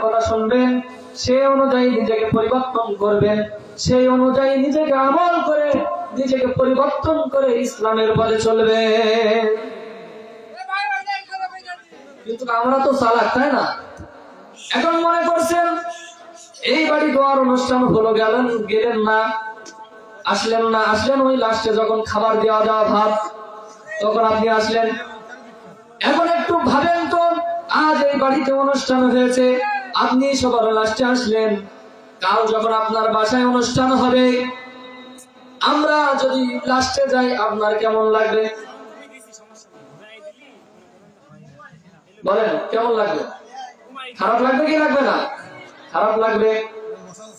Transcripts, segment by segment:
কথা শুনবেন, সেই অনুযায়ী নিজেকে পরিবর্তন করবেন, সেই অনুযায়ী নিজেকে আমল করে নিজেকে পরিবর্তন করে ইসলামের পথে চলবেন। কিন্তু আমরা তো চালাক, তাই না? এখন মনে করছেন এই বাড়ি দোয়ার অনুষ্ঠান হলো, গেলেন না, আসলেন ওই লাস্টে যখন খাবার দেওয়া যাওয়া ভাব, তখন আপনি আসলেন। এখন একটু ভাবেন তো, আজ এই বাড়িতে অনুষ্ঠান হয়েছে, আপনি সবার লাস্টে আসলেন, কাল যখন আপনার বাসায় অনুষ্ঠান হবে, আমরা যদি লাস্টে যাই, আপনার কেমন লাগবে? বলেন, কেমন লাগবে? খারাপ লাগবে কি লাগবে না? খারাপ লাগবে।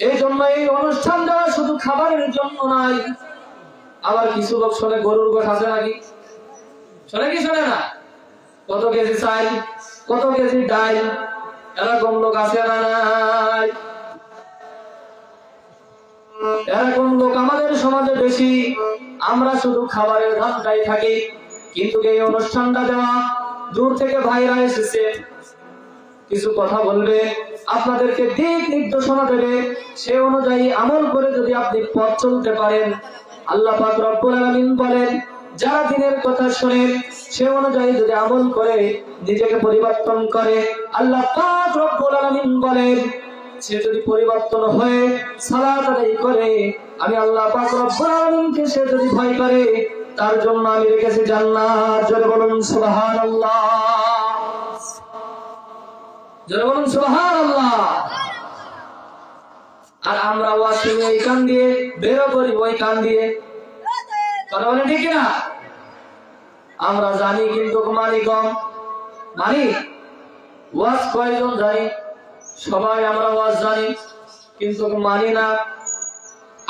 এই জন্য এই অনুষ্ঠান দেওয়া শুধু খাবারের জন্য নাই। আবার কিছু লোক শোনে গরুর গোশ আছে নাকি, শোনে কি শোনে না? কত কেজি চাল, কত কেজি ডাল, এরকম লোক আছে না নাই? এরকম লোক আমাদের সমাজে বেশি। আমরা শুধু খাবারের ধান্দায় থাকি, কিন্তু এই অনুষ্ঠানটা দেওয়া, দূর থেকে ভাইরা এসেছে, কিছু কথা বলবে, আপনাদেরকে দিক নির্দেশনা দেবে, সে অনুযায়ী আমল করে যদি আপনি পথ চলতে পারেন, আল্লাহ পাক রব্বুল আলামিন বলেন, যারা দিনের কথা শুনে সে অনুযায়ী যদি আমল করে নিজেকে পরিবর্তন করে, আল্লাহ পাক রব্বুল আলামিন বলেন, সে যদি পরিবর্তন হয়ে সালাত আদায় করে, আমি আল্লাহ পাক রব্বুল আলামিনকে সে যদি ভয় করে, তার জন্য আমি রেখেছি জান্নাত। জোরে বলুন সুবহানাল্লাহ, জোরে বলুন সুবহানাল্লাহ। আর আমরা ওয়াজ শুনে এই কান দিয়ে, বেরো করি ওই কান দিয়ে, কথা বলেন ঠিক না? আমরা জানি কিন্তু মানি কম। মানি ওয়াজ কয়জন জানি? সবাই আমরা ওয়াজ জানি, কিন্তু মানি না।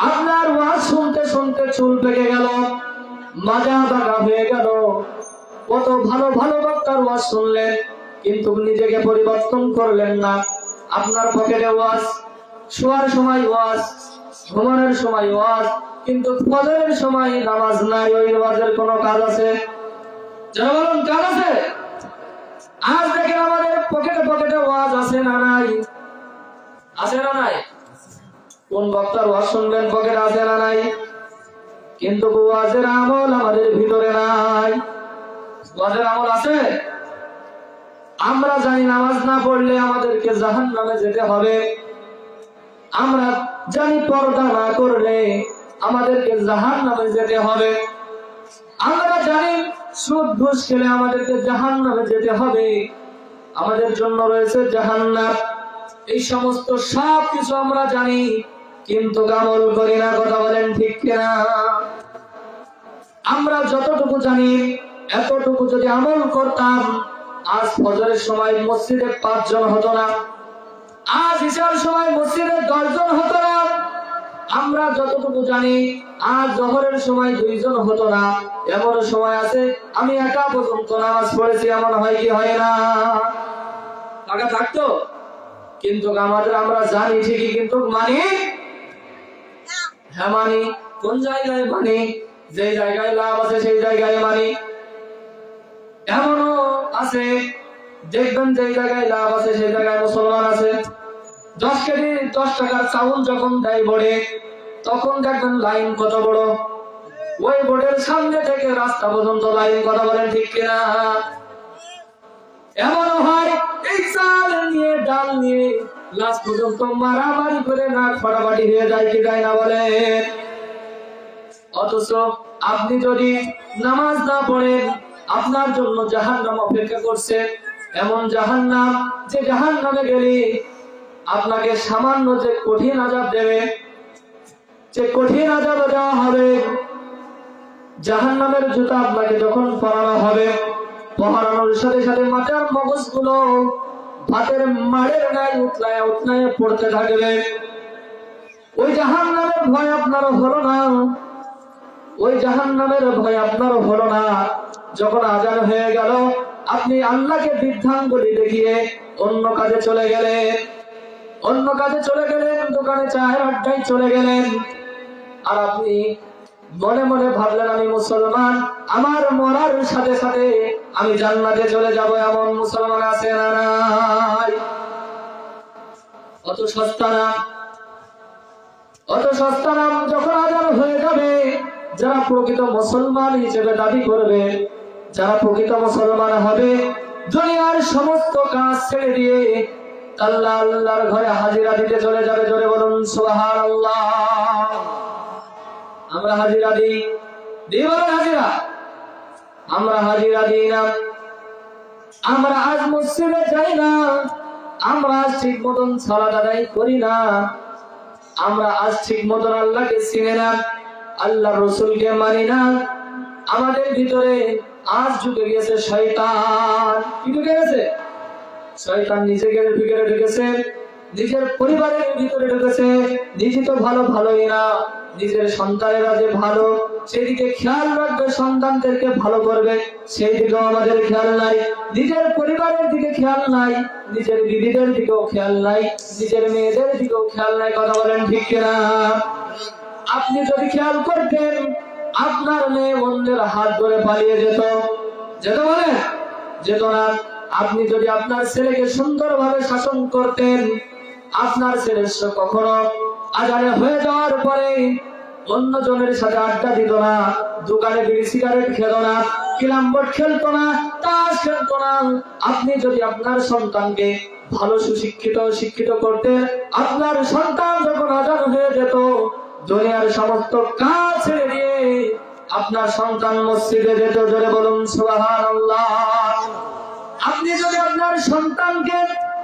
আপনার ওয়াজ শুনতে শুনতে চুল পেকে গেল, মাজা বাঁকা হয়ে গেল, কত ভালো ভালো বক্তার ওয়াজ শুনলেন, কিন্তু নিজেকে পরিবর্তন করলেন না। আপনার পকেটে ওয়াজ, শোয়ার সময় ওয়াজ, ঘুমানোর সময় ওয়াজ, কিন্তু ফজরের সময় নামাজ নাই। ওই ওয়াজের কোন কাজ আছে? যারা বলুন কাজ আছে? আজ দেখেন আমাদের পকেটে পকেটে ওয়াজ আছে না নাই? আছে না নাই? কোন বক্তার ওয়াজ শুনবেন, পকেটে আছে না নাই? কিন্তু ওয়াজের আমল আমাদের ভিতরে নাই। ওয়াজের আমল আছে? আমরা জানি নামাজ না পড়লে আমাদেরকে জাহান্নামে যেতে হবে। আমরা জানি পর্দা না করলে আমাদেরকে জাহান্নামে যেতে হবে। আমরা জানি সুদ ঘুষ খেলে আমাদেরকে জাহান্নামে যেতে হবে। আমাদের জন্য রয়েছে জাহান্নাম। এই সমস্ত সব কিছু আমরা জানি, কিন্তু আমল করি না। কথা বলেন ঠিক কিনা? আমরা যতটুকু জানি, এতটুকু যদি আমল করতাম, আজ ফজরের সময় মসজিদে 5 জন হতো না, আজ ইশার সময় মসজিদে 10 জন হতো না। আমরা যতটুকু জানি, আজ জোহরের সময় 2 জন হতো না। এমন সময় আছে আমি একা পর্যন্ত নামাজ পড়েছি, এমন হয় কি হয় না? টাকা থাকতো, কিন্তু আমরা জানি ঠিকই, কিন্তু মানি? হ্যাঁ মানি। কোন জায়গায় মানি? যে জায়গায় লাভ আছে সেই জায়গায় মানি। এমনও আছে দেখবেন যে জায়গায় লাভ আছে সেই জায়গায় মুসলমান আছে। 10 কেজি 10 টাকার চাউল যখন দেয় বোর্ডে, তখন দেখবেন লাইন কত বড়। ওই বোর্ডের সামনে থেকে রাস্তা পর্যন্ত লাইন। কথা বলেন ঠিক কিনা? এমনও হয় এই চাল নিয়ে, ডাল নিয়ে লাস্ট পর্যন্ত মারামারি করে নাক ফাটাফাটি হয়ে যায়, কি যায় না বলেন? অথচ আপনি যদি নামাজ না পড়েন, আপনার জন্য জাহান্নাম অপেক্ষা করছে। এমন জাহান্নাম, যে জাহান্নামে গেলে আপনাকে সামান্য যে কঠিন আযাব দেবে, যে কঠিন আযাব দেওয়া হবে। জাহান্নামের জুতা আপনাকে যখন পরানো হবে, পরানোর সাথে সাথে মাথার মগজগুলো ভাতের মাড়ের ন্যায় উতলায় উতলায় পড়তে থাকবে। ওই জাহান্নামের ভয় আপনারও হলো না, ওই জাহান্নামের ভয় আপনারও হলো না। যখন আজান হয়ে গেল, আপনি আল্লাহকে বৃদ্ধাঙ্গুলি দেখিয়ে অন্য কাজে চলে গেলেন, অন্য কাজে চলে গেলেন, দোকানে চায়ের আড্ডায় চলে গেলেন। আর আপনি মনে মনে ভাবলেন আমি মুসলমান, আমার মরার সাথে সাথে আমি জান্নাতে চলে যাব। এমন মুসলমান আছে না নাই? অত সস্তা না, অত সস্তা না। যখন আজান হয়ে যাবে, যারা প্রকৃত মুসলমান হিসেবে দাবি করবে, যারা প্রকৃত মুসলমান হবে, দুনিয়ার সমস্ত কাজ ছেড়ে দিয়ে আল্লাহর ঘরে হাজিরা দিতে চলে যাবে। জোরে বলুন সুবহানাল্লাহ। আমরা হাজিরা দিই, বলেন হাজিরা? আমরা হাজিরা দিই না। আমরা আজ মসজিদে যাই না, আমরা আজ ঠিক মতন সালাত আদায় করি না, আমরা আজ ঠিক মতন আল্লাহকে চিনি না, আল্লাহর রাসূলকে মানি না। আমাদের ভিতরে আজ ঢুকে গেছে শয়তান। কি ঢুকে গেছে? শয়তান নিজের ভিতরে ঢুকেছে, নিজের পরিবারের ভিতরে ঢুকেছে। নিজে তো ভালোই না, নিজের সন্তানেরা যে ভালো সেদিকে খেয়াল রাখবে, সন্তানদেরকে ভালো করবে সেই দিকেও আমাদের খেয়াল নাই। নিজের পরিবারের দিকে খেয়াল নাই, নিজের বিবিদের দিকেও খেয়াল নাই, নিজের মেয়েদের দিকেও খেয়াল নাই। কথা বলেন ঠিক কিনা? আপনি যদি খেয়াল করতেন, আপনার মেয়ে অন্যের হাত ধরে পালিয়ে যেত, বলে যেত না। আপনি যদি আপনার ছেলেকে সুন্দরভাবে শাসন করতেন, আপনার ছেলে কখনো আজানে হয়ে যাওয়ার পরে অন্য জনের সাথে আড্ডা দিত না, দোকানে বিড়ি সিগারেট খেত না, ক্যারাম বোর্ড খেলতো না, তাস খেলতো না। আপনি যদি আপনার সন্তানকে ভালো শিক্ষিত করতেন, আপনার সন্তান যখন আজান হয়ে যেত, দুনিয়ার সমস্ত কাজ ছেড়ে দিয়ে আপনার সন্তান মসজিদে যেত। জোরে বলুন সুবহানাল্লাহ। আপনি যদি আপনার সন্তানকে,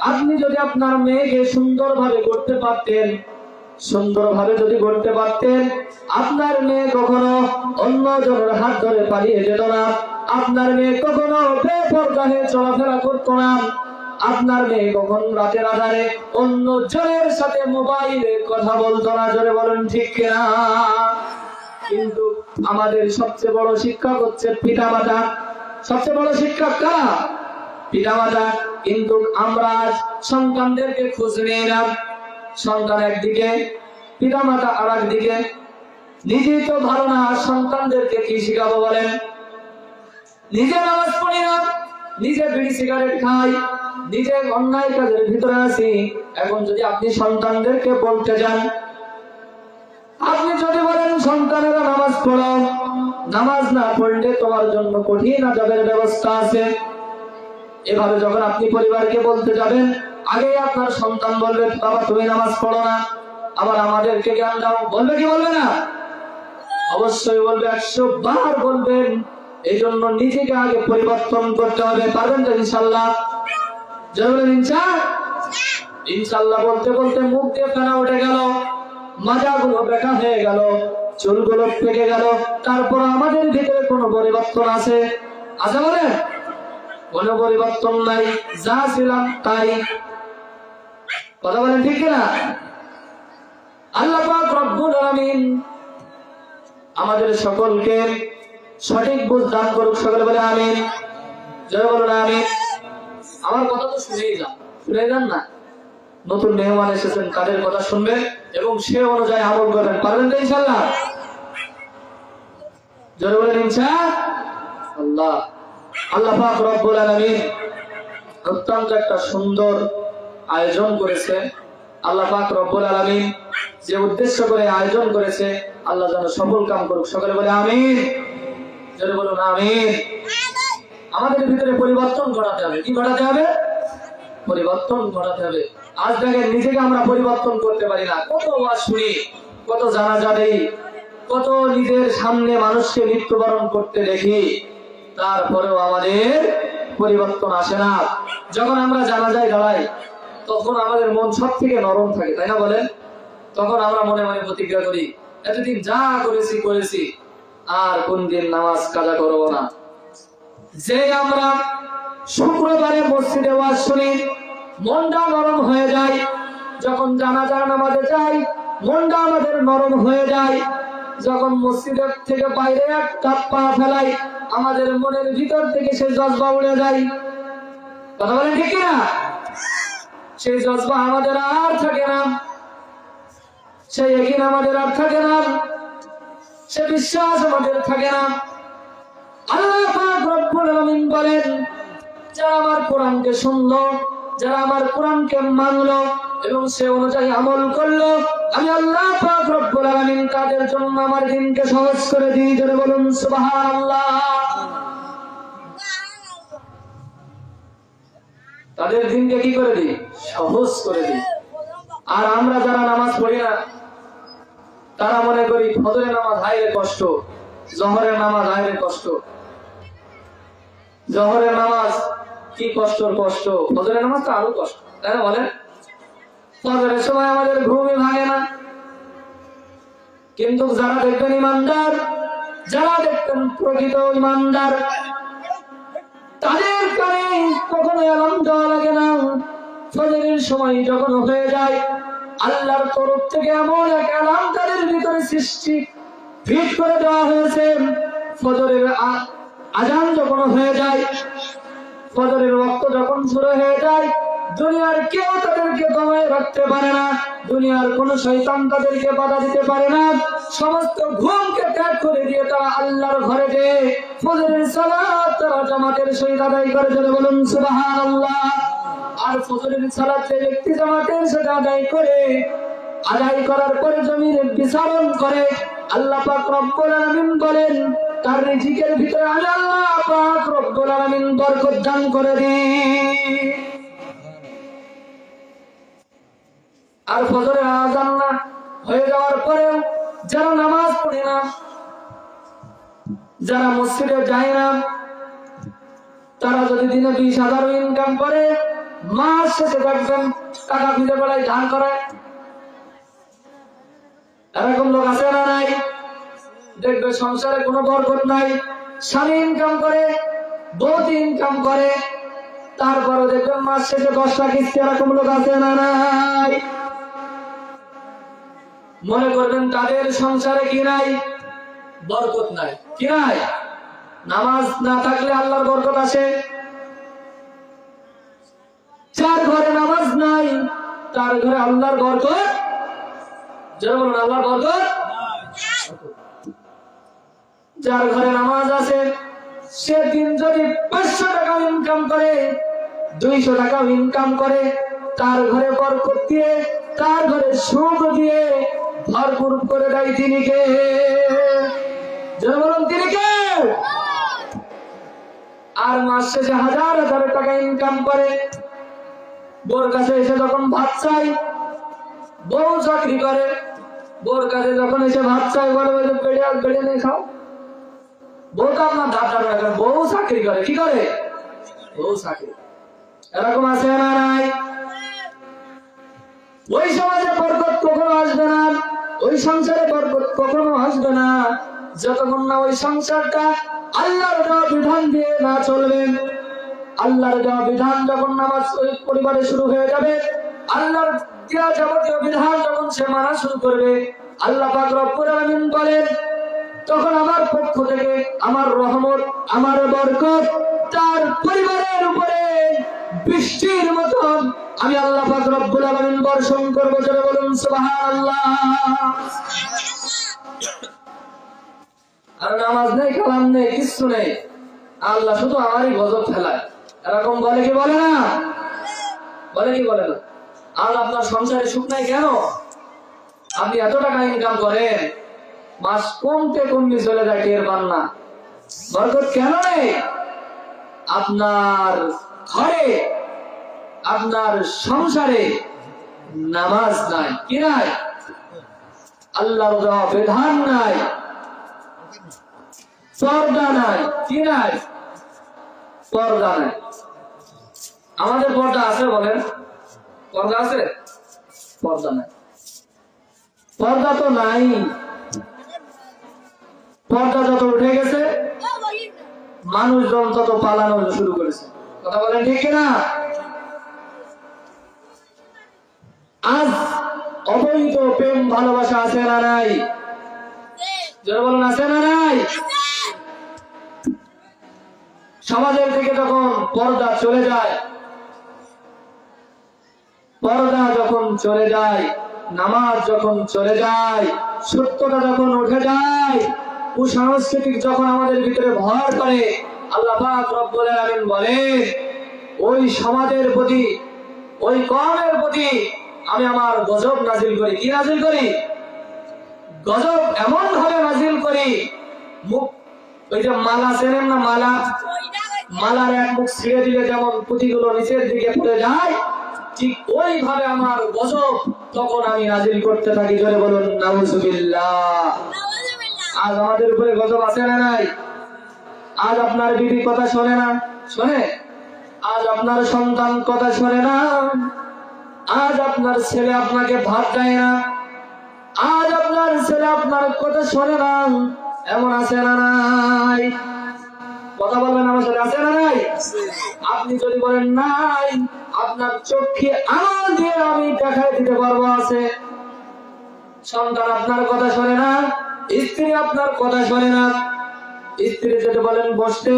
আপনি যদি আপনার মেয়েকে সুন্দরভাবে করতে পারতেন, সুন্দরভাবে যদি করতে পারতেন, আপনার মেয়ে কখনো অন্য জনের হাত ধরে পালিয়ে যেত না, আপনার মেয়ে কখনো বেপরদা হয়ে চলাফেরা করতো না, আপনার মেয়ে কখন রাতের আধারে অন্য জনের সাথে মোবাইলে কথা বলতো না। জোরে বলুন ঠিক কিনা? কিন্তু আমাদের সবচেয়ে বড় শিক্ষক হচ্ছে পিতামাতা। সবচেয়ে বড় শিক্ষক কারা? পিতামাতা। কিন্তু আমরা আজ সন্তানদেরকে খোঁজ নিয়ে না। সন্তান একদিকে, পিতামাতা আর একদিকে। নিজেই তো ভালো না, সন্তানদেরকে কি শিখাবো বলেন? নিজে নামাজ পড়ি না, নিজে বিড়ি সিগারেট খাই, নিজে অন্যায় কাজের ভিতরে আছি। এখন যদি আপনি সন্তানদেরকে বলতে যান, আপনি যদি বলেন সন্তানেরা নামাজ পড়ো, নামাজ না পড়লে তোমার জন্য কঠিন আযাবের ব্যবস্থা আছে, এভাবে যখন আপনি পরিবারকে বলতে যাবেন, আগে আপনার সন্তান বলবে বাবা তুমি নামাজ পড়ো না, আবার আমাদেরকে জ্ঞান দাও। বলবে কি বলবে না? অবশ্যই বলবে, 100 বার বলবেন। এই জন্য নিজেকে আগে পরিবর্তন করতে হবে। পারবেন তো ইনশাআল্লাহ? জরুরি ইনশাআল্লাহ বলতে বলতে মুখ দিয়ে ফেনা উঠে গেল, মাজাগুলো বেঁকা হয়ে গেল, চুলগুলো পেকে গেল, তারপর আমাদের ভিতরে কোনো পরিবর্তন আছে? বলে কোনো পরিবর্তন নাই, যা ছিলাম তাই। কথা বলেন ঠিক কিনা? আল্লাহ পাক রব্বুল আলামিন আমাদের সকলকে সঠিক বুঝ দান করুক। সকলে বলে আমিন। জয় বলুন আমিন। আমার কথা তো শুনেই যান না। নতুন মেহমান এসেছেন, তাদের কথা শুনবেন এবং সে অনুযায়ী আমল করবেন। পারবেন তো ইনশাআল্লাহ? জয় বলেন ইনশাআল্লাহ। আল্লাহ পাক রব্বুল আলামিন অত্যন্ত একটা সুন্দর আয়োজন করেছে। আল্লাহ পাক রব্বুল আলামিন যে উদ্দেশ্য করে আয়োজন করেছে, আল্লাহ যেন সফল কাম করুক। সকলে বলে আমিন। জোরে বলুন আমিন। আমাদের ভিতরে পরিবর্তন ঘটাতে হবে। কি ঘটাতে হবে? পরিবর্তন ঘটাতে হবে। আজ দেখেন নিজেকে আমরা পরিবর্তন করতে পারি না। কত ওয়াজ শুনি, কত জানাজা দেই, কত নিজের সামনে মানুষকে মৃত্যুবরণ করতে দেখি, তারপরেও আমাদের পরিবর্তন আসে না। যখন আমরা জানাজায় দাঁড়াই, তখন আমাদের মন সব থেকে নরম থাকে, তাই না বলেন? তখন আমরা মনে মনে প্রতিজ্ঞা করি, এতদিন যা করেছি আর কোনদিন নামাজ কাজা করবো না। যে আমরা শুক্রবারে মসজিদে ওয়াজ শুনি, মনটা নরম হয়ে যায়। যখন জানাজার নামাজে যাই, মনটা আমাদের নরম হয়ে যায়। যখন মসজিদের থেকে বাইরে একটা পা ফেলাই, আমাদের মনের ভিতর থেকে সেই জজবা উড়ে যায়। কথা বলেন ঠিক না? সেই জজবা আমাদের আর থাকে না, সেই ইয়াকিন আমাদের আর থাকে না, সে বিশ্বাস আমাদের থাকে না। আল্লাহ পাক রব্বুল আলামিন বলেন, যারা আমার কোরআনকে শুনলো, যারা আমার কোরআনকে মানলো এবং সে অনুযায়ী আমল করলো, আমি আল্লাহ পাক রব্বুল আলামিন তাদের জন্য আমার দিনকে সহজ করে দিই। যারা বলুন সুবহানাল্লাহ। তাদের দিনকে কি করে দিই? সহজ করে দিই। আর আমরা যারা নামাজ পড়ি না, তারা মনে করি ফজরের নামাজ হায়রে কষ্ট, জোহরের নামাজ হায়রে কষ্ট। জোহরের নামাজ কি কষ্টর কষ্ট, ফজরের নামাজ তো আরো কষ্ট, তাই না বলেন? ফজরের সময় আমাদের ঘুমই ভাঙে না। কিন্তু যারা দেখবেন ইমানদার, যারা দেখবেন প্রকৃত ইমানদার, তাদের কানে কখনো অ্যালার্ম দেওয়া লাগে না। ফজরের সময় যখন হয়ে যায়, আল্লাহর তরফ থেকে এমন এক অ্যালার্ম তাদের ভিতরে সৃষ্টি ফিট করে দেওয়া হয়েছে। ফজরের আজান যখন হয়ে যায়, ফজরের ওয়াক্ত যখন শুরু হয়ে যায়, দুনিয়ার কেউ তাদেরকে দমায় রাখতে পারে না, দুনিয়ার কোন শয়তান তাদেরকে বাধা দিতে পারে না। সমস্ত ঘুমকে ত্যাগ করে দিয়ে তারা আল্লাহর ঘরে যে ফজরের সালাত তারা জামাতের সহিত আদায় করে। যারা বলুন সুবহানাল্লাহ। আর ফজরের সালাত যে ব্যক্তি জামাতের সাথে আদায় করে, আদায় করার পরে জমিনে বিচরণ করে, আল্লাহ পাক রব্বুল আলামিন বলেন তার রিজিকের ভিতরে আমি আল্লাহ পাক রব্বুল আলামিন বরকত দান করে দিই। আর ফজরের আযান না হয়ে যাওয়ার পরে যারা নামাজ পড়ে না, যারা মসজিদে যায় না, তারা যদি দিনে 20,000 ইনকাম করে, মাস শেষে দেখবেন টাকা খুঁজে বেড়ায় ধান করে। এরকম লোক আছে না নাই? দেখবে সংসারে কোনো বরকত নাই। স্বামী ইনকাম করে, বউতি ইনকাম করে, তারপরে দেখবেন মাস শেষে 10টা কিস্তি। এরকম লোক আছে না নাই? মনে করবেন তাদের সংসারে কি নাই? বরকত নাই। কি নাই? নামাজ না থাকলে আল্লাহর বরকত আসে? যার ঘরে নামাজ নাই তার ঘরে আল্লাহর বরকত। যারা বলুন আল্লাহর বরকত। যার ঘরে নামাজ আছে সে দিন যদি 500 টাকা ইনকাম করে, 200 টাকা ইনকাম করে, তার ঘরে বরকত দিয়ে, তার ঘরে সুখ দিয়ে ভরপুর করে দেয়। তিনি কে? যারা বলুন তিনি কে? আর মাস শেষে 1000 টাকা ইনকাম করে, বউর কাছে এসে যখন ভাত চাই, বউ চাকরি করে, বউর কাছে যখন এসে ভাত চাই বলে বেড়ে নেই খাও। বউ তো আপনার দাদার রাখেন, বউ চাকরি করে। কি করে? বউ চাকরি। এরকম আছে না নাই? ওই সমাজে বরকত কখনো আসবে না, ওই সংসারে বরকত কখনো আসবে না যতক্ষণ না ওই সংসারটা আল্লাহর দেওয়া বিধান দিয়ে না চলবে। আল্লাহর দেওয়া বিধান যখন নামাজ ওই পরিবারে শুরু হয়ে যাবে, আল্লাহর দেওয়া যাবতীয় বিধান যখন সে মানা শুরু করবে, আল্লাহ পাক রব্বুল আলামিন বলেন তখন আমার পক্ষ থেকে আমার রহমত, আমার বরকত তার পরিবারের উপরে বৃষ্টির মতন আমি আল্লাহ পাক রব্বুল আলামিন বর্ষণ করব। যারা বলুন সুবহানাল্লাহ। আর নামাজ নেই, কালাম নেই, কিছু নেই, আল্লাহ শুধু আমারই গজব ফেলায়। এরকম বলে কি বলে না? বলে কি বলে না? আর আপনার সংসারে সুখ নাই কেন? আপনি এত টাকা ইনকাম করেন, মাস কমতে কমতে চলে যায়, টের পান না। বরকত কেন নেই? আপনার ঘরে, আপনার সংসারে নামাজ নাই। কি নাই? আল্লাহর দেওয়া বিধান নাই, পর্দা নাই। কি নাই? পর্দা নাই। আমাদের পর্দা আছে বলেন? পর্দা আছে? পর্দা নাই। পর্দা তো নাই। পর্দা যত উঠে গেছে, মানুষজন তত পালানো শুরু করেছে। কথা বলেন ঠিক কিনা? আজ অবৈধ প্রেম ভালোবাসা আছে না নাই? যারা বলেন আছে না নাই? সমাজের থেকে যখন পর্দা চলে যায়, পর্দা যখন চলে যায়, নামাজ যখন চলে যায়, সত্যটা যখন উঠে যায়, কুসংস্কৃতি যখন আমাদের ভিতরে ভর করে, আল্লাহ পাক রব্বুল আলামিন বলেন ওই সমাজের প্রতি ওই কওমের প্রতি আমি আমার গজব নাজিল করি। কি নাজিল করি? গজব এমন ভাবে নাজিল করি, মুখ ওই যে মালা চেনেন না, মালা, মালার এক মুখ ছিঁড়ে দিলে যেমন পুঁতিগুলো নিচের দিকে পড়ে যায়, ঠিক ওইভাবে আমার গজব তখন আমি নাজিল করতে থাকি। জোরে বলুন নাউজুবিল্লাহ। আজ আমাদের উপরে গজব আছে না নাই? আজ আপনার বিবি কথা শোনে না, শোনে? আজ আপনার সন্তান কথা শোনে না, আজ আপনার ছেলে আপনাকে ভাত দেয় না, আজ আপনার ছেলে আপনার কথা শোনে না, এমন আছে না নাই? কথা বলবেন আমার সাথে, আছে না নাই? আপনি যদি বলেন নাই, আপনার চোখে আলো দিয়ে আমি দেখাই দিতে পারবো আছে। সন্তান আপনার কথা শোনে না, স্ত্রী আপনার কথা শোনে না, স্ত্রী যদি বলেন বসতে,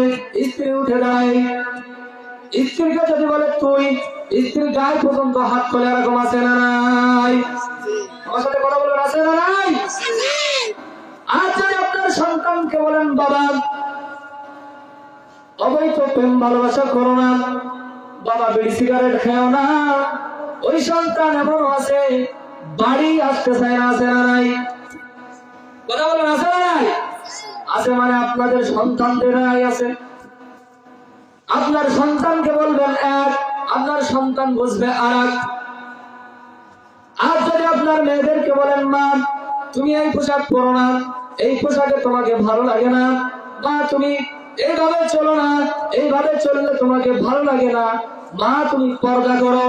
স্ত্রী উঠে দাঁড়ায়, স্ত্রীকে যদি বলে তুই, স্ত্রীর গায়ে পর্যন্ত হাত তোলে, এরকম আছে না নাই? আমার সাথে কথা বলেন, আছে না নাই? আর যদি আপনার সন্তানকে বলেন বাবা অবৈধ প্রেম ভালোবাসা করো না, বাবা বিড়ি সিগারেট খেও না, ওই সন্তান এমন আছে বাড়ি আসতে চায় না, আছে না নাই? কথা বলেন, আছে না নাই? আছে মানে আপনাদের সন্তানদের আছে। আপনার সন্তানকে বলবেন এক, আপনার সন্তান বুঝবে আর এক। আর যদি আপনার মেয়েদেরকে বলেন মা তুমি এই পোশাক পরো না, এই পোশাকে তোমাকে ভালো লাগে না, মা তুমি এইভাবে চলো না, এইভাবে চললে তোমাকে ভালো লাগে না, মা তুমি পর্দা করো,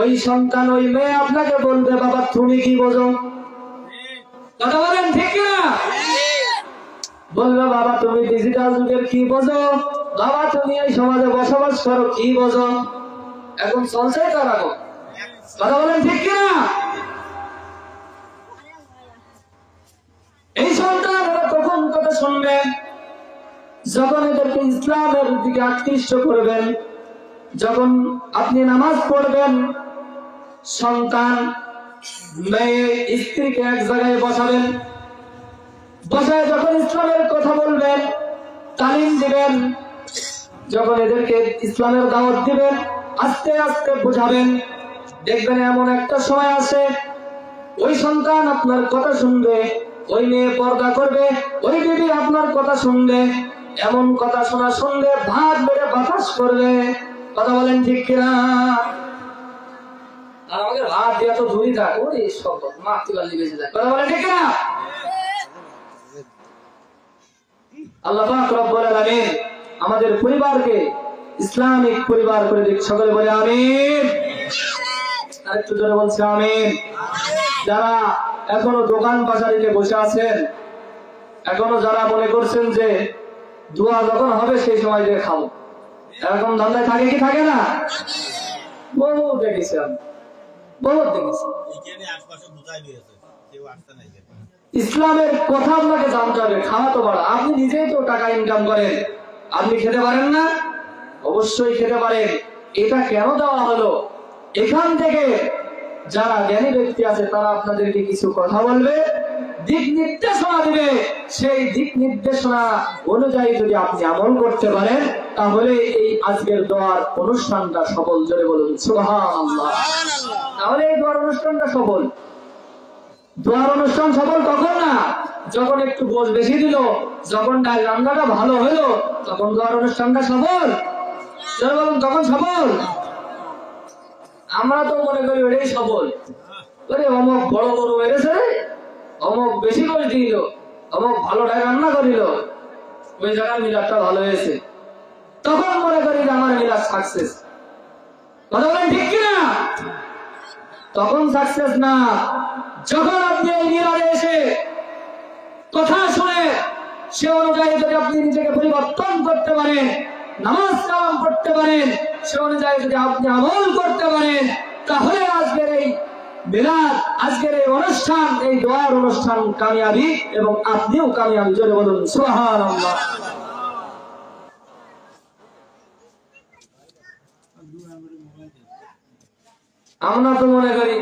ওই সন্তান ওই মেয়ে আপনাকে বলবে বাবা তুমি কি বোঝো? কথা বলেন ঠিক না? বলবে বাবা তুমি ডিজিটাল যুগের কি বোঝো, বাবা তুমি এই সমাজে বসবাস করো কি বোঝো? এখন চলছে তারা। কথা বলেন ঠিক না? এই সন্তান এরা কখন কথা শুনবে? যখন এদেরকে ইসলামের দিকে আকৃষ্ট করবেন, যখন আপনি নামাজ পড়বেন, সন্তান মেয়ে স্ত্রীকে এক জায়গায় বসাবেন, বসায় যখন ইসলামের কথা বলবেন, তালিম দিবেন, যখন এদেরকে ইসলামের দাওয়াত দিবেন, আস্তে আস্তে বুঝাবেন, দেখবেন এমন একটা সময় আসে ওই সন্তান আপনার কথা শুনবে, ওই মেয়ে পর্দা করবে, ওই বিবি আপনার কথা শুনবে, এমন কথা শোনা শুনবে ভাত বেড়ে বাতাস করবে। কথা বলেন ঠিক কিনা? আর আমাকে ভাত দিয়ে তো ধুই থাক, ওরে সব মা তুলালি বেঁচে যায়। কথা বলেন ঠিক কিনা? আল্লাহ পাক রব্বুল আলামিন আমাদের পরিবারকে ইসলামিক পরিবার করে দিক। সকলে বলে আমিন। আরেকটু জোরে বলছে আমিন। যারা এখনো দোকান বাজারিতে বসে আছেন, এখনো যারা মনে করছেন যে দোয়া যখন হবে সেই সময় দিয়ে খাবো, এরকম ধান্দায় থাকে কি থাকে না? বহু দেখেছি আমি, বহু দেখেছি। ইসলামের কথা আপনাকে জানতে হবে, খাওয়া তো বড়। আপনি নিজেই তো টাকা ইনকাম করেন, আপনি খেতে পারেন না? অবশ্যই খেতে পারেন। এটা কেন দেওয়া হলো? এখান থেকে যারা জ্ঞানী ব্যক্তি আছে তারা আপনাদেরকে কিছু কথা বলবে, দিক নির্দেশনা দিবে। সেই দিক নির্দেশনা অনুযায়ী যদি আপনি আমল করতে পারেন, তাহলে এই আজকের দোয়ার অনুষ্ঠানটা সফল। জোরে বলুন সুবহানাল্লাহ। তাহলে এই দোয়ার অনুষ্ঠানটা সফল। দোয়ার অনুষ্ঠান সফল তখন না যখন একটু গোশ বেশি দিল, যখন ডাল রান্নাটা ভালো হলো, তখন দোয়ার অনুষ্ঠানটা সফল। জোরে বলুন তখন সফল। আমরা তো মনে করি ওটাই সফল। অমুক বড় গরু বেড়েছে, অমুক বেশি করে দিল, অমুক ভালো ডাল রান্না করিল, ওই জায়গার মিলাদটা ভালো হয়েছে, তখন মনে করি যে আমার মিলাদ সাকসেস। কথা বলেন ঠিক কিনা? তখন সাকসেস না, যখন আপনি এই মিলাদে এসে কথা শুনে সে অনুযায়ী যদি আপনি নিজেকে পরিবর্তন করতে পারেন, নামাজ কালাম পড়তে পারেন, সে অনুযায়ী যদি আপনি আমল করতে পারেন, তাহলে আজকের এই মিলাদ, আজকের এই অনুষ্ঠান, এই দোয়ার অনুষ্ঠান কামিয়াবি এবং আপনিও কামিয়াবি। জোরে বলুন সুবহানাল্লাহ। আমরা তো মনে করি